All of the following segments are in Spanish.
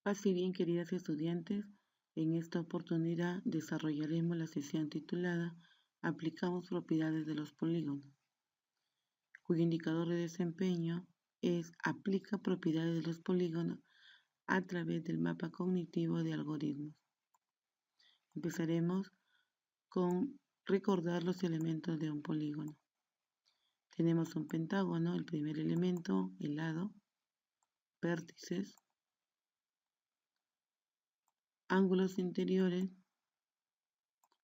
Paz y bien, queridas estudiantes, en esta oportunidad desarrollaremos la sesión titulada Aplicamos propiedades de los polígonos, cuyo indicador de desempeño es Aplica propiedades de los polígonos a través del mapa cognitivo de algoritmos. Empezaremos con recordar los elementos de un polígono. Tenemos un pentágono, el primer elemento, el lado, vértices, ángulos interiores,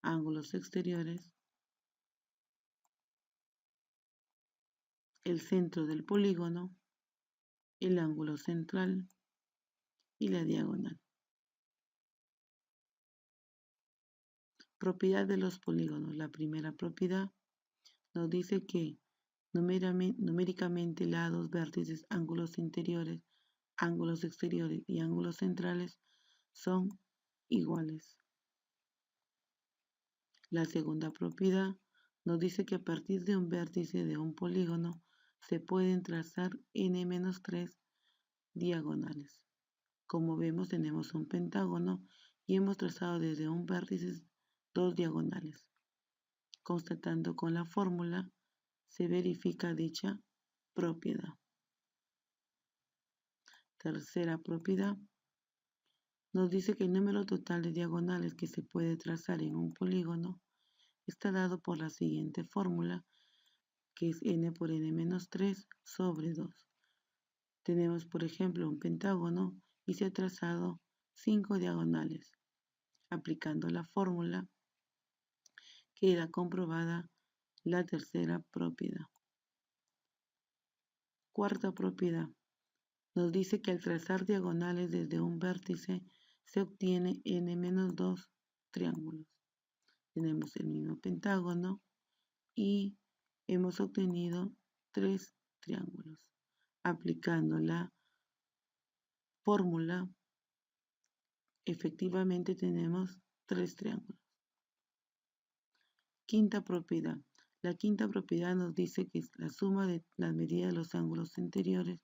ángulos exteriores, el centro del polígono, el ángulo central y la diagonal. Propiedad de los polígonos. La primera propiedad nos dice que numéricamente lados, vértices, ángulos interiores, ángulos exteriores y ángulos centrales son iguales. La segunda propiedad nos dice que a partir de un vértice de un polígono se pueden trazar n-3 diagonales. Como vemos, tenemos un pentágono y hemos trazado desde un vértice 2 diagonales. Constatando con la fórmula, se verifica dicha propiedad. Tercera propiedad nos dice que el número total de diagonales que se puede trazar en un polígono está dado por la siguiente fórmula, que es n por n-3 sobre 2. Tenemos, por ejemplo, un pentágono y se ha trazado 5 diagonales. Aplicando la fórmula, queda comprobada la tercera propiedad. Cuarta propiedad nos dice que al trazar diagonales desde un vértice se obtiene n-2 triángulos. Tenemos el mismo pentágono y hemos obtenido 3 triángulos. Aplicando la fórmula, efectivamente tenemos 3 triángulos. Quinta propiedad. La quinta propiedad nos dice que la suma de las medidas de los ángulos interiores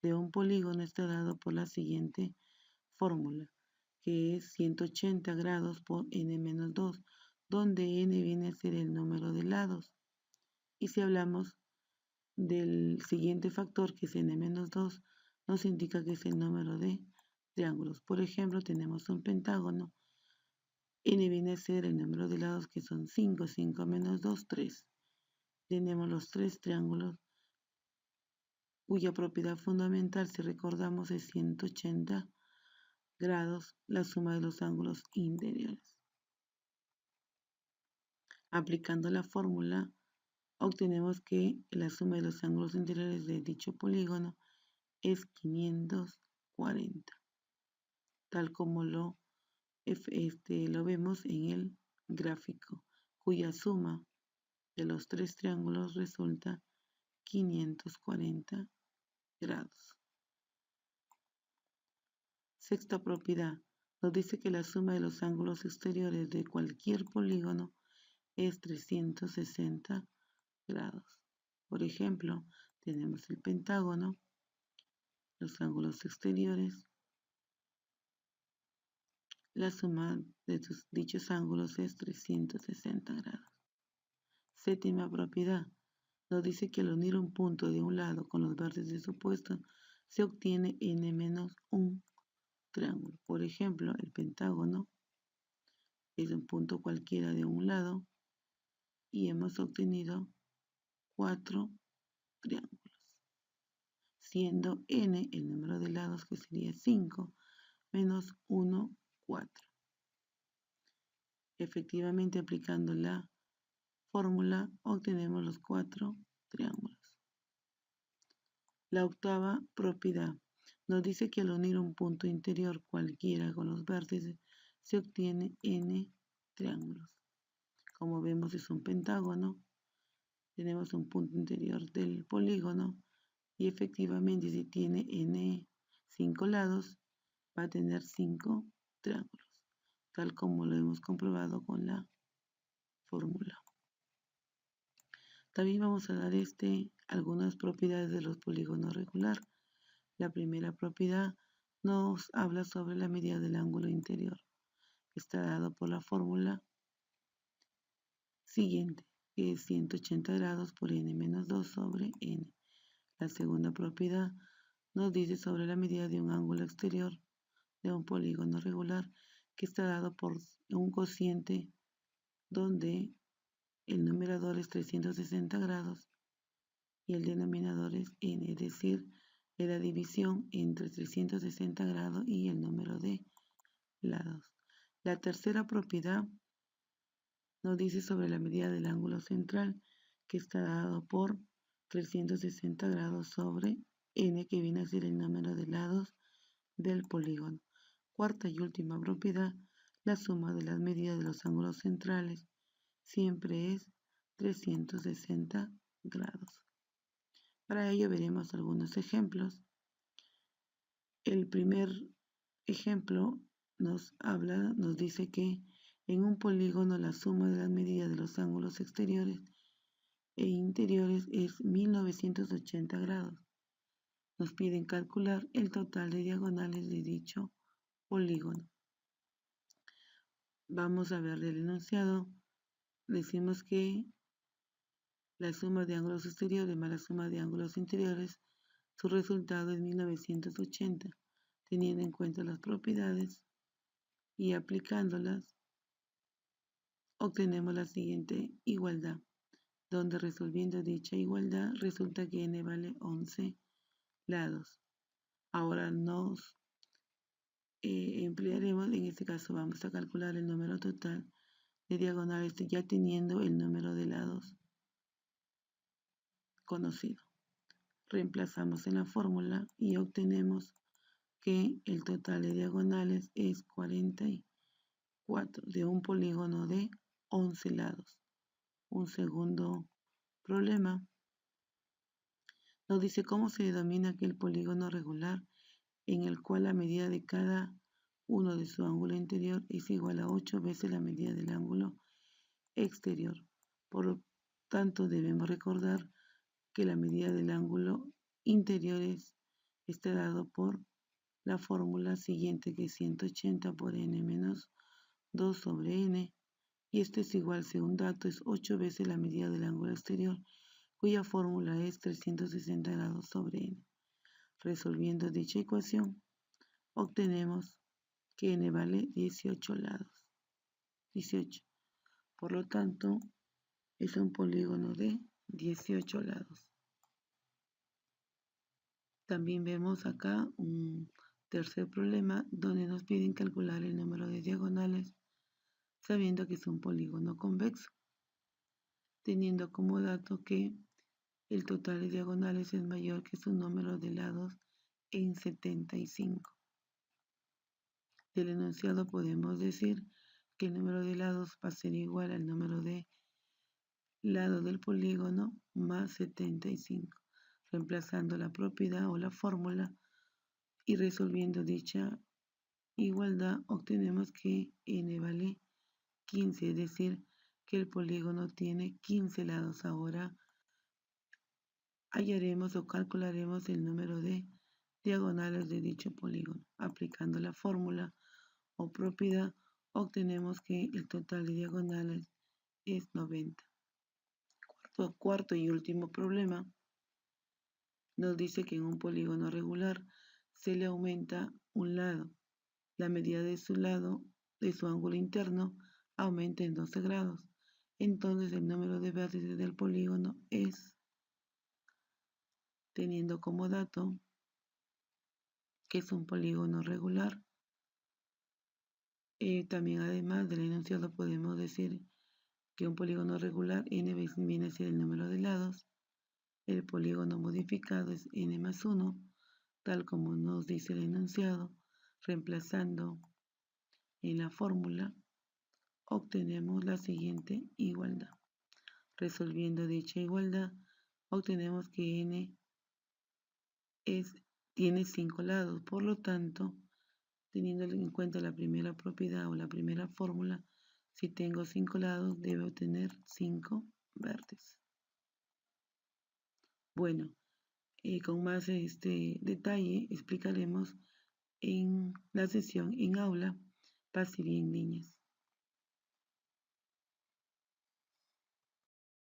de un polígono está dado por la siguiente fórmula, que es 180 grados por n-2, donde n viene a ser el número de lados. Y si hablamos del siguiente factor, que es n-2, nos indica que es el número de triángulos. Por ejemplo, tenemos un pentágono, n viene a ser el número de lados, que son 5, 5 menos 2, 3. Tenemos los 3 triángulos, cuya propiedad fundamental, si recordamos, es 180 grados, la suma de los ángulos interiores. Aplicando la fórmula, obtenemos que la suma de los ángulos interiores de dicho polígono es 540, tal como lo vemos en el gráfico, cuya suma de los 3 triángulos resulta 540 grados. Sexta propiedad nos dice que la suma de los ángulos exteriores de cualquier polígono es 360 grados. Por ejemplo, tenemos el pentágono, los ángulos exteriores, la suma de dichos ángulos es 360 grados. Séptima propiedad nos dice que al unir un punto de un lado con los vértices opuestos se obtiene n-1 triángulo. Por ejemplo, el pentágono es un punto cualquiera de un lado y hemos obtenido 4 triángulos, siendo n el número de lados, que sería 5 menos 1, 4. Efectivamente, aplicando la fórmula, obtenemos los 4 triángulos. La octava propiedad nos dice que al unir un punto interior cualquiera con los vértices se obtiene n triángulos. Como vemos, es un pentágono, tenemos un punto interior del polígono y efectivamente si tiene n 5 lados va a tener 5 triángulos, tal como lo hemos comprobado con la fórmula. También vamos a dar algunas propiedades de los polígonos regular. La primera propiedad nos habla sobre la medida del ángulo interior. Está dado por la fórmula siguiente, que es 180 grados por n menos 2 sobre n. La segunda propiedad nos dice sobre la medida de un ángulo exterior de un polígono regular, que está dado por un cociente donde el numerador es 360 grados y el denominador es n, es decir, de la división entre 360 grados y el número de lados. La tercera propiedad nos dice sobre la medida del ángulo central, que está dado por 360 grados sobre n, que viene a ser el número de lados del polígono. Cuarta y última propiedad, la suma de las medidas de los ángulos centrales siempre es 360 grados. Para ello veremos algunos ejemplos. El primer ejemplo nos dice que en un polígono la suma de las medidas de los ángulos exteriores e interiores es 1980 grados. Nos piden calcular el total de diagonales de dicho polígono. Vamos a ver el enunciado. Decimos que la suma de ángulos exteriores más la suma de ángulos interiores, su resultado es 1980, teniendo en cuenta las propiedades y aplicándolas, obtenemos la siguiente igualdad, donde resolviendo dicha igualdad resulta que n vale 11 lados. Ahora nos emplearemos, en este caso vamos a calcular el número total de diagonales ya teniendo el número de lados conocido. Reemplazamos en la fórmula y obtenemos que el total de diagonales es 44 de un polígono de 11 lados. Un segundo problema nos dice cómo se denomina aquel polígono regular en el cual la medida de cada uno de su ángulo interior es igual a 8 veces la medida del ángulo exterior. Por lo tanto, debemos recordar que la medida del ángulo interior está dado por la fórmula siguiente, que es 180 por n menos 2 sobre n, y esto es igual, según dato, es 8 veces la medida del ángulo exterior, cuya fórmula es 360 grados sobre n. Resolviendo dicha ecuación, obtenemos que n vale 18 lados. 18. Por lo tanto, es un polígono de 18 lados. También vemos acá un tercer problema donde nos piden calcular el número de diagonales sabiendo que es un polígono convexo, teniendo como dato que el total de diagonales es mayor que su número de lados en 75. Del enunciado podemos decir que el número de lados va a ser igual al número de lados del polígono más 75, reemplazando la propiedad o la fórmula y resolviendo dicha igualdad obtenemos que n vale 15, es decir, que el polígono tiene 15 lados. Ahora hallaremos o calcularemos el número de diagonales de dicho polígono. Aplicando la fórmula o propiedad, obtenemos que el total de diagonales es 90. Cuarto y último problema nos dice que en un polígono regular se le aumenta un lado. La medida de su lado, de su ángulo interno, aumenta en 12 grados. Entonces el número de vértices del polígono es, teniendo como dato que es un polígono regular. También además del enunciado podemos decir que un polígono regular n viene a ser el número de lados. El polígono modificado es n más 1, tal como nos dice el enunciado. Reemplazando en la fórmula, obtenemos la siguiente igualdad. Resolviendo dicha igualdad, obtenemos que n tiene 5 lados. Por lo tanto, teniendo en cuenta la primera propiedad o la primera fórmula, si tengo 5 lados, debo tener 5 vértices. Bueno, con más detalle explicaremos en la sesión en aula. Paz y bien, niñas.